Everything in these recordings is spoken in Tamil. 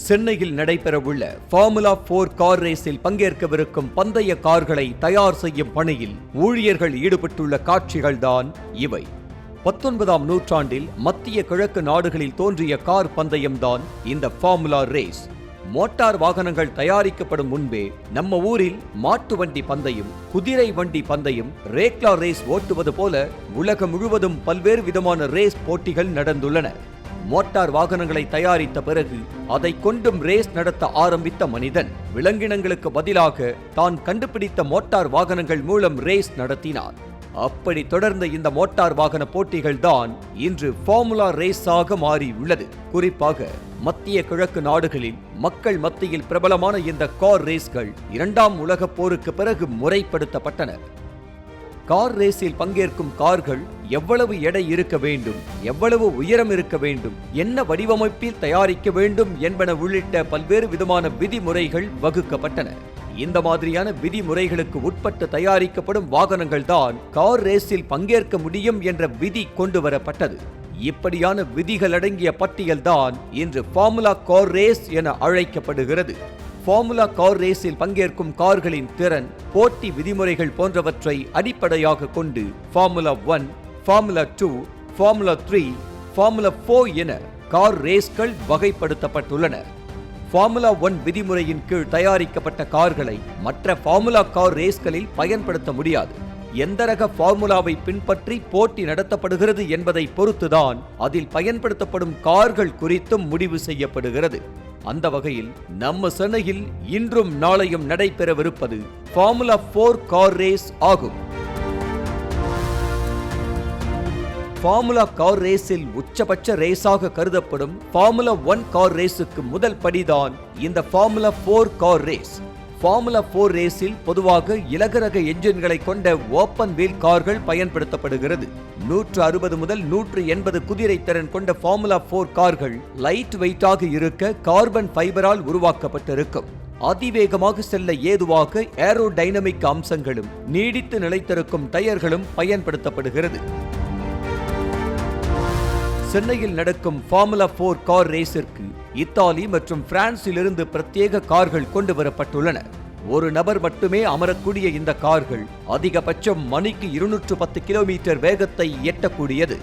சென்னையில் நடைபெறவுள்ள ஃபார்முலா 4 கார் ரேஸில் பங்கேற்கவிருக்கும் பந்தய கார்களை தயார் செய்யும் பணியில் ஊழியர்கள் ஈடுபட்டுள்ள காட்சிகள்தான் இவை. 19ஆம் நூற்றாண்டில் மத்திய கிழக்கு நாடுகளில் தோன்றிய கார் பந்தயம்தான் இந்த ஃபார்முலா ரேஸ். மோட்டார் வாகனங்கள் தயாரிக்கப்படும் முன்பே நம்ம ஊரில் மாட்டு வண்டி பந்தயம், குதிரை வண்டி பந்தயம், ரேக்லா ரேஸ் ஓட்டுவது போல உலகம் முழுவதும் பல்வேறு விதமான ரேஸ் போட்டிகள் நடந்துள்ளன. மோட்டார் வாகனங்களை தயாரித்த பிறகு அதை கொண்டும் ரேஸ் நடத்த ஆரம்பித்த மனிதன் விலங்கினங்களுக்கு பதிலாக தான் கண்டுபிடித்த மோட்டார் வாகனங்கள் மூலம் ரேஸ் நடத்தினார். அப்படி தொடர்ந்த இந்த மோட்டார் வாகன போட்டிகள் தான் இன்று ஃபார்முலா ரேஸாக மாறியுள்ளது. குறிப்பாக மத்திய கிழக்கு நாடுகளில் மக்கள் மத்தியில் பிரபலமான இந்த கார் ரேஸ்கள் 2ஆம் உலகப் போருக்கு பிறகு முறைப்படுத்தப்பட்டன. கார் ரேஸில் பங்கேற்கும் கார்கள் எவ்வளவு எடை இருக்க வேண்டும், எவ்வளவு உயரம் இருக்க வேண்டும், என்ன வடிவமைப்பில் தயாரிக்க வேண்டும் என்பன உள்ளிட்ட பல்வேறு விதமான விதிமுறைகள் வகுக்கப்பட்டன. இந்த மாதிரியான விதிமுறைகளுக்கு உட்பட்டு தயாரிக்கப்படும் வாகனங்கள் தான் கார் ரேஸில் பங்கேற்க முடியும் என்ற விதி கொண்டு வரப்பட்டது. இப்படியான விதிகள் அடங்கிய பட்டியல்தான் இன்று ஃபார்முலா கார் ரேஸ் என அழைக்கப்படுகிறது. ஃபார்முலா கார் ரேஸில் பங்கேற்கும் கார்களின் திறன், போட்டி விதிமுறைகள் போன்றவற்றை அடிப்படையாக கொண்டு ஃபார்முலா 1, ஃபார்முலா 2, ஃபார்முலா 3, ஃபார்முலா 4 என கார் ரேஸ்கள் வகைப்படுத்தப்பட்டுள்ளன. ஃபார்முலா 1 விதிமுறையின் கீழ் தயாரிக்கப்பட்ட கார்களை மற்ற ஃபார்முலா கார் ரேஸ்களில் பயன்படுத்த முடியாது. எந்த ரக ஃபார்முலாவை பின்பற்றி போட்டி நடத்தப்படுகிறது என்பதை பொறுத்துதான் அதில் பயன்படுத்தப்படும் கார்கள் குறித்தும் முடிவு செய்யப்படுகிறது. அந்த வகையில் நம்ம சென்னையில் இன்றும் நாளையும் நடைபெறவிருப்பது ஃபார்முலா 4 கார் ரேஸ் ஆகும். ஃபார்முலா கார் ரேஸில் உச்சபட்ச ரேஸாக கருதப்படும் ஃபார்முலா 1 கார் ரேஸுக்கு முதல் படிதான் இந்த ஃபார்முலா 4 கார் ரேஸ். ஃபார்முலா 4 ரேஸில் பொதுவாக இலகுரக என்ஜின்களை கொண்ட ஓப்பன் வீல் கார்கள் பயன்படுத்தப்படுகிறது. 160 முதல் 180 குதிரை திறன் கொண்ட ஃபார்முலா 4 கார்கள் லைட் வெயிட்டாக இருக்க கார்பன் ஃபைபரால் உருவாக்கப்பட்டிருக்கும். அதிவேகமாக செல்ல ஏதுவாக ஏரோடைனமிக் அம்சங்களும் நீடித்து நிலைத்திருக்கும் டயர்களும் பயன்படுத்தப்படுகிறது. சென்னையில் நடக்கும் ஃபார்முலா 4 கார் ரேஸிற்கு இத்தாலி மற்றும் பிரான்சிலிருந்து பிரத்யேக கார்கள் கொண்டு வரப்பட்டுள்ளன. ஒரு நபர் மட்டுமே அமரக்கூடிய இந்த கார்கள் அதிகபட்சம் மணிக்கு 210 கிலோமீட்டர் வேகத்தை எட்டக்கூடியது.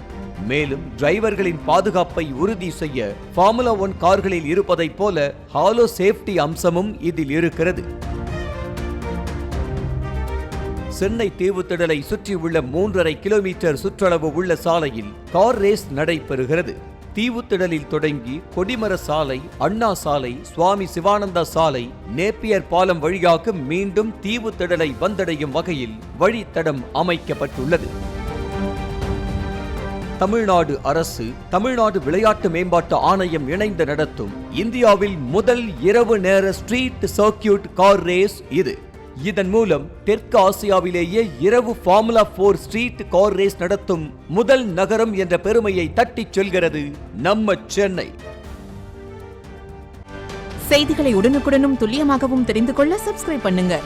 மேலும் டிரைவர்களின் பாதுகாப்பை உறுதி செய்ய ஃபார்முலா 1 கார்களில் இருப்பதைப் போல ஹாலோ சேஃப்டி அம்சமும் இதில் இருக்கிறது. சென்னை தீவுத்திடலை சுற்றியுள்ள 3.5 கிலோமீட்டர் சுற்றளவு உள்ள சாலையில் கார் ரேஸ் நடைபெறுகிறது. தீவுத்திடலில் தொடங்கி கொடிமர சாலை, அண்ணா சாலை, சுவாமி சிவானந்தா சாலை, நேப்பியர் பாலம் வழியாக மீண்டும் தீவுத்திடலை வந்தடையும் வகையில் வழித்தடம் அமைக்கப்பட்டுள்ளது. தமிழ்நாடு அரசு, தமிழ்நாடு விளையாட்டு மேம்பாட்டு ஆணையம் இணைந்து நடத்தும் இந்தியாவில் முதல் இரவு நேர ஸ்ட்ரீட் சர்க்கியூட் கார் ரேஸ் இது. இதன் மூலம் தெற்கு ஆசியாவிலேயே இரவு ஃபார்முலா 4 ஸ்ட்ரீட் கார் ரேஸ் நடத்தும் முதல் நகரம் என்ற பெருமையை தட்டிச் செல்கிறது நம்ம சென்னை. செய்திகளை உடனுக்குடனும் துல்லியமாகவும் தெரிந்து கொள்ள சப்ஸ்கிரைப் பண்ணுங்க.